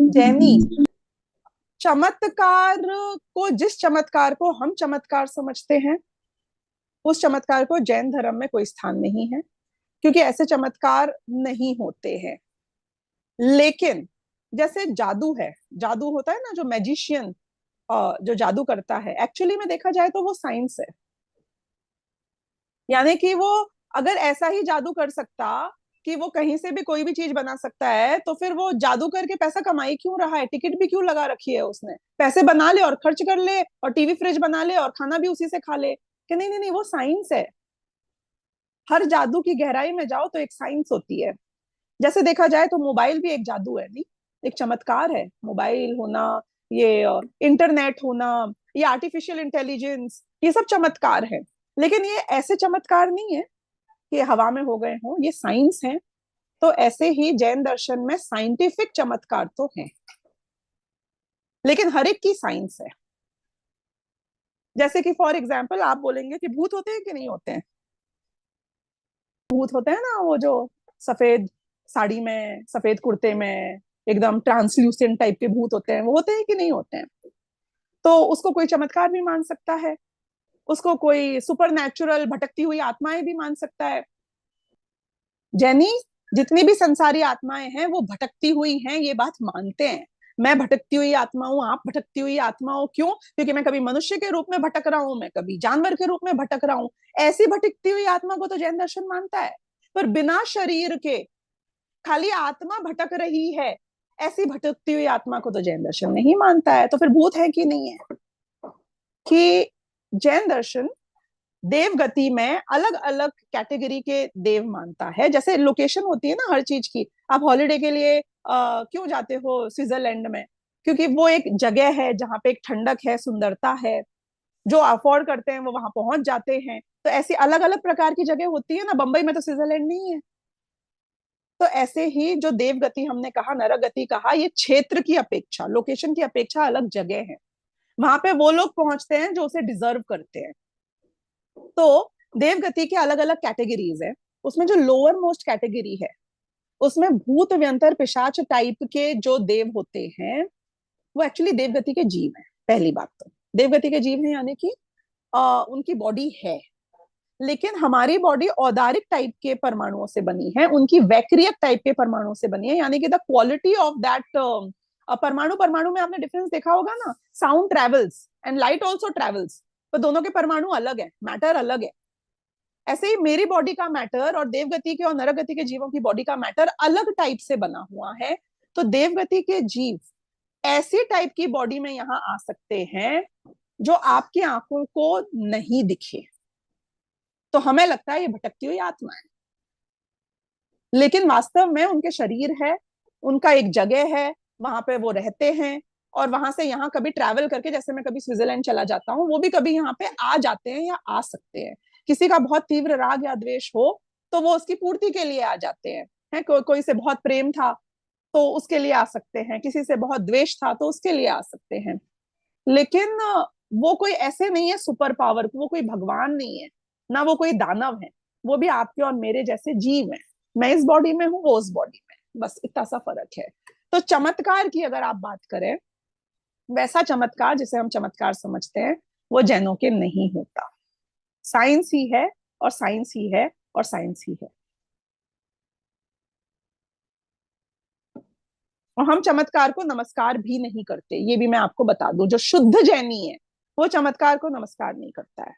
जैनी चमत्कार को, जिस चमत्कार को हम चमत्कार समझते हैं, उस चमत्कार को जैन धर्म में कोई स्थान नहीं है, क्योंकि ऐसे चमत्कार नहीं होते हैं। लेकिन जैसे जादू है, जादू होता है ना, जो मैजिशियन जो जादू करता है, एक्चुअली में देखा जाए तो वो साइंस है। यानी कि वो अगर ऐसा ही जादू कर सकता कि वो कहीं से भी कोई भी चीज बना सकता है, तो फिर वो जादू करके पैसा कमाई क्यों रहा है? टिकट भी क्यों लगा रखी है उसने? पैसे बना ले और खर्च कर ले, और टीवी फ्रिज बना ले और खाना भी उसी से खा ले। कि नहीं नहीं नहीं, वो साइंस है। हर जादू की गहराई में जाओ तो एक साइंस होती है। जैसे देखा जाए तो मोबाइल भी एक जादू है, नहीं? एक चमत्कार है मोबाइल होना, ये इंटरनेट होना, ये आर्टिफिशियल इंटेलिजेंस, ये सब चमत्कार है। लेकिन ये ऐसे चमत्कार नहीं है कि हवा में हो गए हों, ये साइंस है। तो ऐसे ही जैन दर्शन में साइंटिफिक चमत्कार तो है, लेकिन हर एक की साइंस है। जैसे कि फॉर एग्जाम्पल आप बोलेंगे कि भूत होते हैं कि नहीं होते हैं? भूत होते हैं ना, वो जो सफेद साड़ी में, सफेद कुर्ते में, एकदम ट्रांसल्यूसेंट टाइप के भूत होते हैं, वो होते हैं कि नहीं होते हैं? तो उसको कोई चमत्कार भी मान सकता है, उसको कोई सुपर नेचुरल भटकती हुई आत्माएं भी मान सकता है। जैनी जितनी भी संसारी आत्माएं हैं वो भटकती हुई हैं, ये बात मानते हैं। मैं भटकती हुई आत्मा हूं, आप भटकती हुई आत्मा हो। क्यों? क्योंकि मैं कभी मनुष्य के रूप में भटक रहा हूं, मैं कभी जानवर के रूप में भटक रहा हूं। ऐसी भटकती हुई आत्मा को तो जैन दर्शन मानता है। पर बिना शरीर के खाली आत्मा भटक रही है, ऐसी भटकती हुई आत्मा को तो जैन दर्शन नहीं मानता है। तो फिर भूत है कि नहीं है? कि जैन दर्शन देव गति में अलग अलग कैटेगरी के देव मानता है। जैसे लोकेशन होती है ना हर चीज की। आप हॉलिडे के लिए क्यों जाते हो स्विट्जरलैंड में? क्योंकि वो एक जगह है जहाँ पे एक ठंडक है, सुंदरता है। जो अफोर्ड करते हैं वो वहां पहुंच जाते हैं। तो ऐसी अलग अलग प्रकार की जगह होती है ना, बंबई में तो स्विट्जरलैंड नहीं है। तो ऐसे ही जो देव गति हमने कहा, नरक गति कहा, ये क्षेत्र की अपेक्षा, लोकेशन की अपेक्षा अलग जगह है। वहां पे वो लोग पहुंचते हैं जो उसे डिजर्व करते हैं। तो देव गति के अलग अलग कैटेगरीज है। उसमें जो लोअर मोस्ट कैटेगरी है, उसमें भूत व्यंतर पिशाच टाइप के जो देव होते हैं, वो एक्चुअली देवगति के जीव हैं। पहली बात तो देवगति के जीव हैं, यानी कि उनकी बॉडी है, लेकिन हमारी बॉडी औदारिक टाइप के परमाणुओं से बनी है, उनकी वैक्रियक टाइप के परमाणुओं से बनी है। यानी कि द क्वालिटी ऑफ दैट परमाणु, परमाणु में आपने डिफरेंस देखा होगा ना, sound travels and light also travels. तो दोनों के परमाणु अलग है, मैटर अलग है। ऐसे ही मेरी बॉडी का मैटर और देवगति के और नरगति के जीवों की बॉडी का मैटर अलग टाइप से बना हुआ है। तो देवगति के जीव ऐसी टाइप की बॉडी में यहाँ आ सकते हैं जो आपकी आंखों को नहीं दिखे। तो हमें लगता है ये भटकती हुई आत्मा है, लेकिन वास्तव में उनके शरीर है, उनका एक जगह है, वहां पे वो रहते हैं। और वहां से यहाँ कभी ट्रैवल करके, जैसे मैं कभी स्विट्जरलैंड चला जाता हूँ, वो भी कभी यहाँ पे आ जाते हैं या आ सकते हैं। किसी का बहुत तीव्र राग या द्वेष हो तो वो उसकी पूर्ति के लिए आ जाते हैं। कोई से बहुत प्रेम था तो उसके लिए आ सकते हैं, किसी से बहुत द्वेष था तो उसके लिए आ सकते हैं। लेकिन वो कोई ऐसे नहीं है सुपर पावर, वो कोई भगवान नहीं है, ना वो कोई दानव है। वो भी आपके और मेरे जैसे जीव है। मैं इस बॉडी में हूँ, वो उस बॉडी में, बस इतना सा फर्क है। तो चमत्कार की अगर आप बात करें, वैसा चमत्कार जिसे हम चमत्कार समझते हैं, वो जैनों के नहीं होता। साइंस ही है, और साइंस ही है, और साइंस ही है। और हम चमत्कार को नमस्कार भी नहीं करते, ये भी मैं आपको बता दूं। जो शुद्ध जैनी है वो चमत्कार को नमस्कार नहीं करता है।